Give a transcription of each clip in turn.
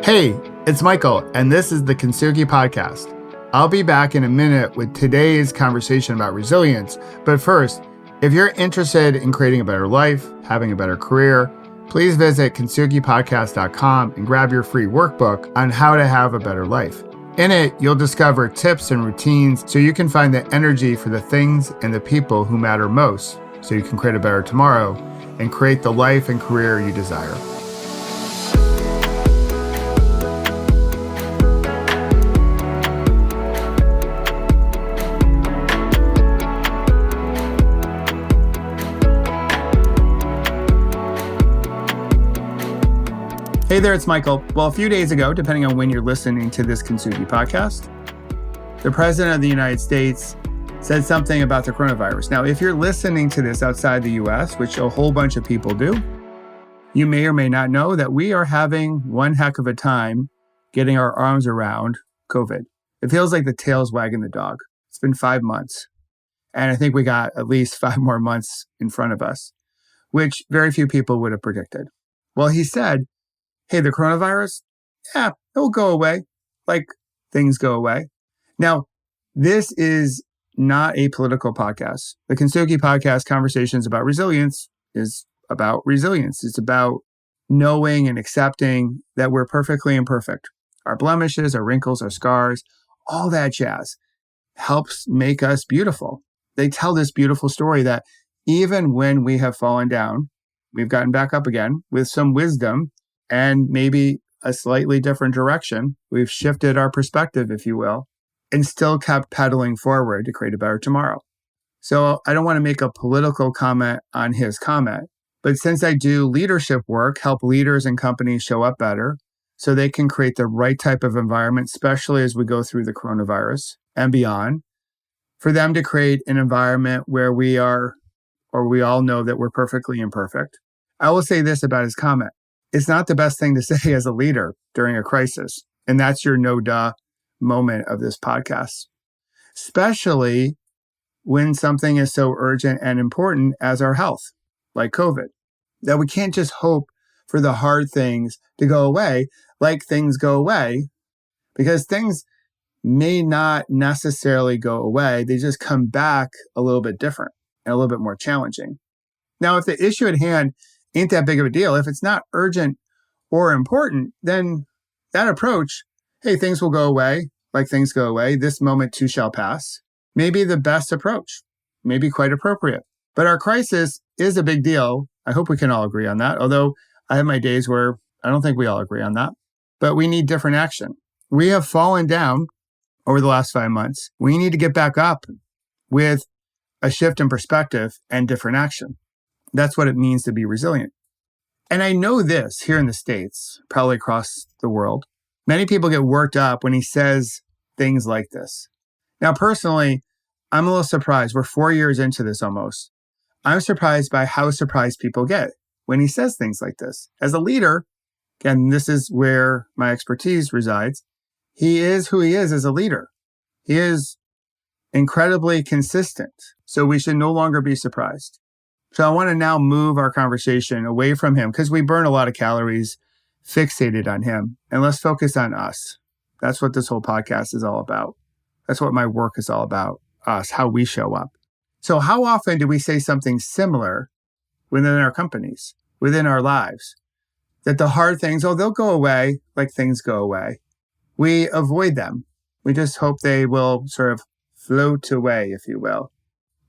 Hey, it's Michael, and this is the Kintsugi Podcast. I'll be back in a minute with today's conversation about resilience. But first, if you're interested in creating a better life, having a better career, please visit kintsugipodcast.com and grab your free workbook on how to have a better life. In it, you'll discover tips and routines so you can find the energy for the things and the people who matter most, so you can create a better tomorrow and create the life and career you desire. Hey there, it's Michael. Well, a few days ago, depending on when you're listening to this Kintsugi podcast, the President of the United States said something about the coronavirus. Now, if you're listening to this outside the US, which a whole bunch of people do, you may or may not know that we are having one heck of a time getting our arms around COVID. It feels like the tail's wagging the dog. It's been 5 months, and I think we got at least 5 more months in front of us, which very few people would have predicted. Well, he said, hey, the coronavirus, it'll go away, like things go away. Now, this is not a political podcast. The Kintsugi Podcast, Conversations about Resilience, is about resilience. It's about knowing and accepting that we're perfectly imperfect. Our blemishes, our wrinkles, our scars, all that jazz helps make us beautiful. They tell this beautiful story that even when we have fallen down, we've gotten back up again with some wisdom and maybe a slightly different direction. We've shifted our perspective, if you will, and still kept pedaling forward to create a better tomorrow. So I don't want to make a political comment on his comment, but since I do leadership work, help leaders and companies show up better so they can create the right type of environment, especially as we go through the coronavirus and beyond, for them to create an environment where we all know that we're perfectly imperfect. I will say this about his comment. It's not the best thing to say as a leader during a crisis. And that's your no-duh moment of this podcast, especially when something is so urgent and important as our health, like COVID, that we can't just hope for the hard things to go away like things go away, because things may not necessarily go away. They just come back a little bit different and a little bit more challenging. Now, if the issue at hand ain't that big of a deal, if it's not urgent or important, then that approach, hey, things will go away like things go away, this moment too shall pass, may be the best approach, may be quite appropriate. But our crisis is a big deal. I hope we can all agree on that, although I have my days where I don't think we all agree on that. But we need different action. We have fallen down over the last 5 months. We need to get back up with a shift in perspective and different action. That's what it means to be resilient. And I know this here in the States, probably across the world. Many people get worked up when he says things like this. Now, personally, I'm a little surprised. We're 4 years into this almost. I'm surprised by how surprised people get when he says things like this. As a leader, again, this is where my expertise resides. He is who he is as a leader. He is incredibly consistent. So we should no longer be surprised. So I want to now move our conversation away from him because we burn a lot of calories fixated on him. And let's focus on us. That's what this whole podcast is all about. That's what my work is all about, us, how we show up. So how often do we say something similar within our companies, within our lives? That the hard things, they'll go away like things go away. We avoid them. We just hope they will sort of float away, if you will.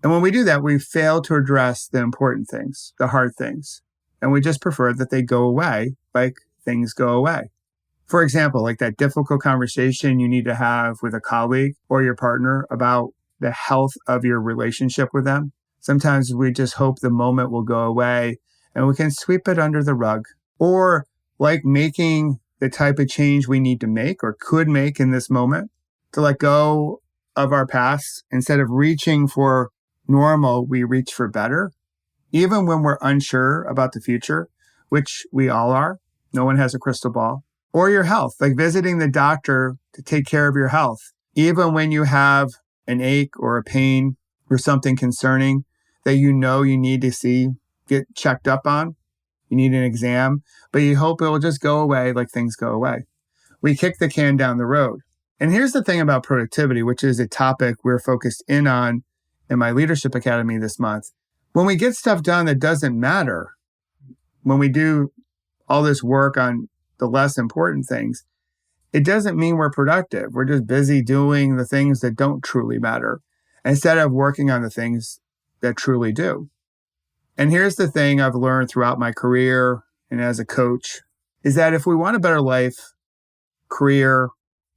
And when we do that, we fail to address the important things, the hard things. And we just prefer that they go away like things go away. For example, like that difficult conversation you need to have with a colleague or your partner about the health of your relationship with them. Sometimes we just hope the moment will go away and we can sweep it under the rug. Or like making the type of change we need to make or could make in this moment to let go of our past. Instead of reaching for normal, we reach for better. Even when we're unsure about the future, which we all are. No one has a crystal ball. Or your health, like visiting the doctor to take care of your health. Even when you have an ache or a pain or something concerning that you know you need to get checked up on, you need an exam, but you hope it will just go away like things go away. we kick the can down the road. And here's the thing about productivity, which is a topic we're focused in on in my Leadership Academy this month. When we get stuff done that doesn't matter, when we do all this work on the less important things, it doesn't mean we're productive. We're just busy doing the things that don't truly matter instead of working on the things that truly do. And here's the thing I've learned throughout my career and as a coach is that if we want a better life, career,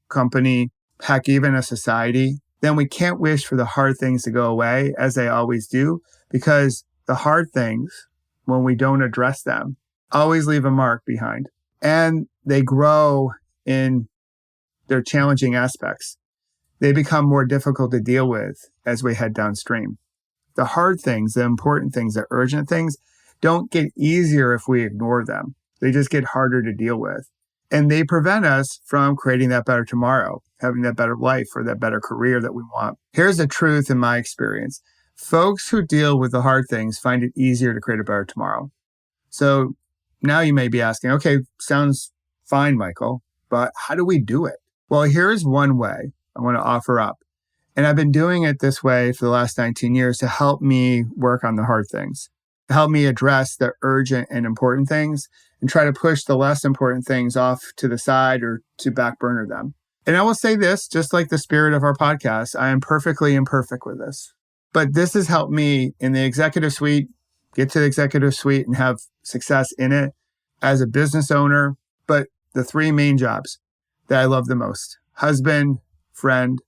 company, heck, even a society, then we can't wish for the hard things to go away as they always do, because the hard things, when we don't address them, always leave a mark behind. And they grow in their challenging aspects. They become more difficult to deal with as we head downstream. The hard things, the important things, the urgent things don't get easier if we ignore them. They just get harder to deal with. And they prevent us from creating that better tomorrow, having that better life or that better career that we want. Here's the truth in my experience. Folks who deal with the hard things find it easier to create a better tomorrow. So now you may be asking, okay, sounds fine, Michael, but how do we do it? Well, here's one way I want to offer up. And I've been doing it this way for the last 19 years to help me work on the hard things, to help me address the urgent and important things and try to push the less important things off to the side or to back burner them. And I will say this, just like the spirit of our podcast, I am perfectly imperfect with this. But this has helped me in the executive suite, get to the executive suite and have success in it as a business owner. But the three main jobs that I love the most: husband, friend,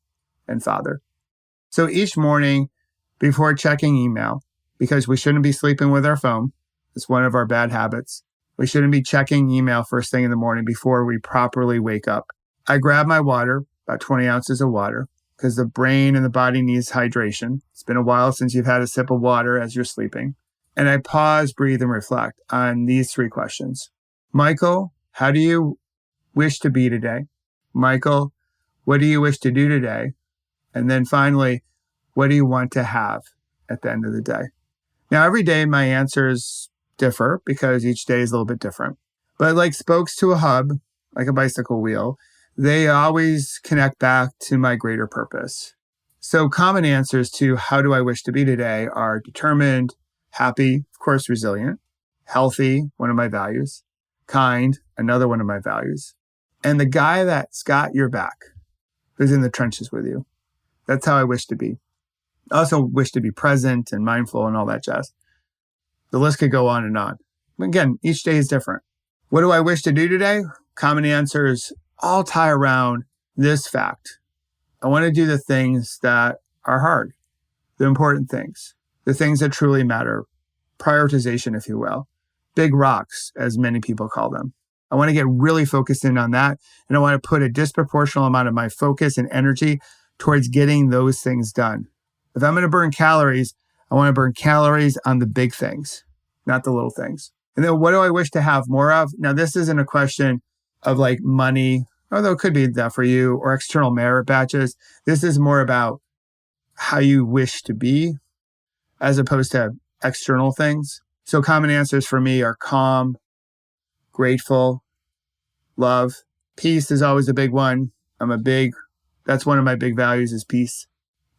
and father. So each morning before checking email, because we shouldn't be sleeping with our phone, it's one of our bad habits. We shouldn't be checking email first thing in the morning before we properly wake up. I grab my water, about 20 ounces of water, because the brain and the body needs hydration. It's been a while since you've had a sip of water as you're sleeping. And I pause, breathe, and reflect on these three questions. Michael, how do you wish to be today? Michael, what do you wish to do today? And then finally, what do you want to have at the end of the day? Now, every day my answers differ because each day is a little bit different. But like spokes to a hub, like a bicycle wheel, they always connect back to my greater purpose. So common answers to how do I wish to be today are determined, happy, of course, resilient, healthy, one of my values, kind, another one of my values, and the guy that's got your back, who's in the trenches with you. That's how I wish to be. I also wish to be present and mindful and all that jazz. The list could go on and on. Again, each day is different. What do I wish to do today? Common answers all tie around this fact. I want to do the things that are hard, the important things, the things that truly matter, prioritization, if you will, big rocks, as many people call them. I want to get really focused in on that, and I want to put a disproportional amount of my focus and energy towards getting those things done. If I'm going to burn calories, I want to burn calories on the big things, not the little things. And then what do I wish to have more of? Now, this isn't a question of like money, although it could be that for you, or external merit badges. This is more about how you wish to be as opposed to external things. So common answers for me are calm, grateful, love. Peace is always a big one. That's one of my big values is peace.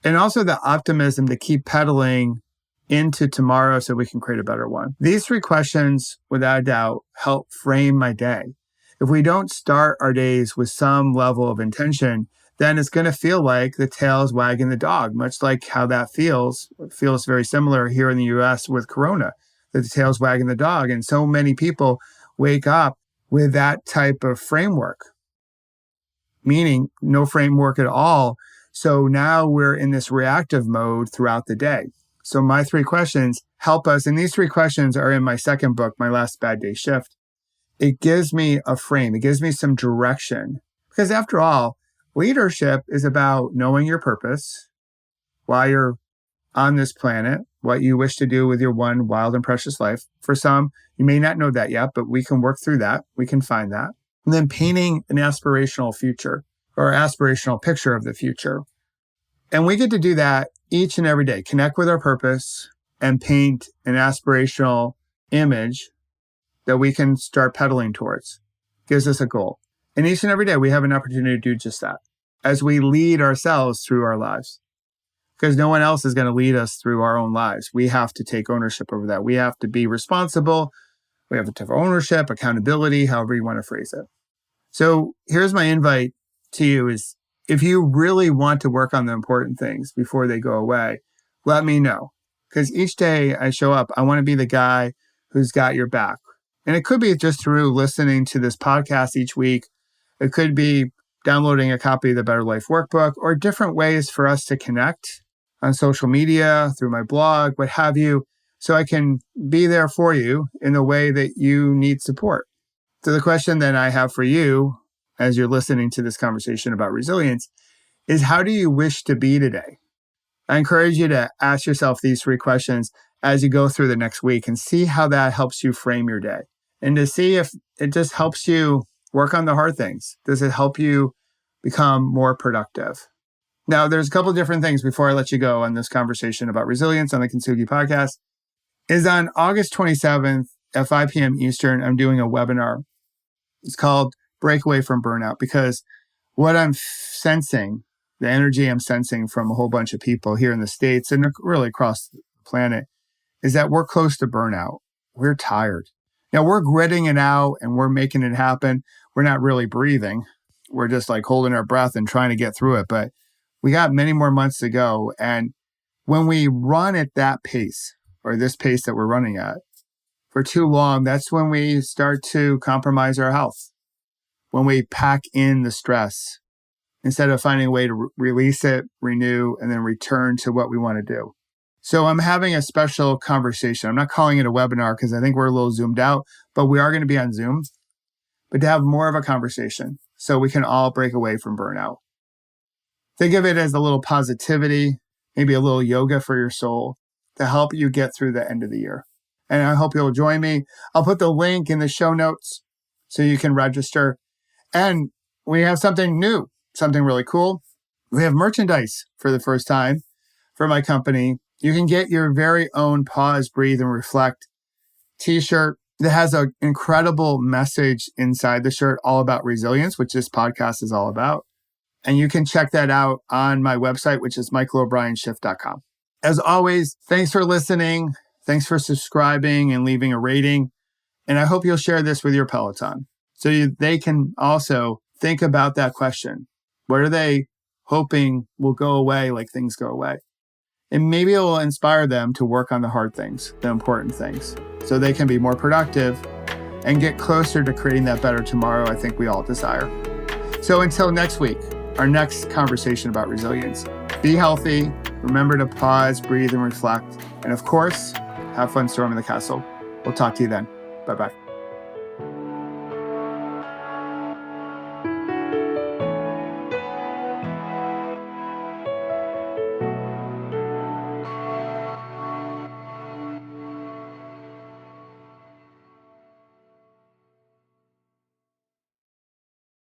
And also the optimism to keep pedaling into tomorrow so we can create a better one. These three questions, without a doubt, help frame my day. If we don't start our days with some level of intention, then it's going to feel like the tail's wagging the dog, much like how that feels. It feels very similar here in the US with Corona, that the tail's wagging the dog. And so many people wake up with that type of framework, meaning no framework at all. So now we're in this reactive mode throughout the day. So my three questions help us. And these three questions are in my second book, My Last Bad Day Shift. It gives me a frame. It gives me some direction. Because after all, leadership is about knowing your purpose, why you're on this planet, what you wish to do with your one wild and precious life. For some, you may not know that yet, but we can work through that. We can find that. And then painting an aspirational future or aspirational picture of the future. And we get to do that each and every day, connect with our purpose and paint an aspirational image that we can start pedaling towards. Gives us a goal. And each and every day, we have an opportunity to do just that as we lead ourselves through our lives. Because no one else is going to lead us through our own lives. We have to take ownership over that. We have to be responsible. We have to have ownership, accountability, however you want to phrase it. So here's my invite to you is if you really want to work on the important things before they go away, let me know. Because each day I show up, I want to be the guy who's got your back. And it could be just through listening to this podcast each week. It could be downloading a copy of the Better Life Workbook or different ways for us to connect on social media, through my blog, what have you, so I can be there for you in the way that you need support. So the question that I have for you as you're listening to this conversation about resilience is, how do you wish to be today? I encourage you to ask yourself these 3 questions as you go through the next week and see how that helps you frame your day and to see if it just helps you work on the hard things. Does it help you become more productive? Now, there's a couple of different things before I let you go on this conversation about resilience on the Kintsugi Podcast. Is on August 27th at 5 p.m. Eastern, I'm doing a webinar. It's called Break Away from Burnout, because what I'm sensing, the energy I'm sensing from a whole bunch of people here in the States and really across the planet, is that we're close to burnout. We're tired. Now, we're gritting it out and we're making it happen. We're not really breathing. We're just like holding our breath and trying to get through it. But we got many more months to go. And when we run at that pace, or this pace that we're running at, for too long, that's when we start to compromise our health. When we pack in the stress, instead of finding a way to release it, renew, and then return to what we want to do. So I'm having a special conversation. I'm not calling it a webinar because I think we're a little zoomed out, but we are going to be on Zoom. But to have more of a conversation so we can all break away from burnout. Think of it as a little positivity, maybe a little yoga for your soul to help you get through the end of the year. And I hope you'll join me. I'll put the link in the show notes so you can register. And we have something new, something really cool. We have merchandise for the first time for my company. You can get your very own Pause, Breathe, and Reflect t-shirt that has an incredible message inside the shirt all about resilience, which this podcast is all about. And you can check that out on my website, which is michaelobrienshift.com. As always, thanks for listening. Thanks for subscribing and leaving a rating. And I hope you'll share this with your Peloton so they can also think about that question. What are they hoping will go away like things go away? And maybe it will inspire them to work on the hard things, the important things, so they can be more productive and get closer to creating that better tomorrow I think we all desire. So until next week, our next conversation about resilience. Be healthy. Remember to pause, breathe, and reflect. And of course, have fun storming the castle. We'll talk to you then. Bye-bye.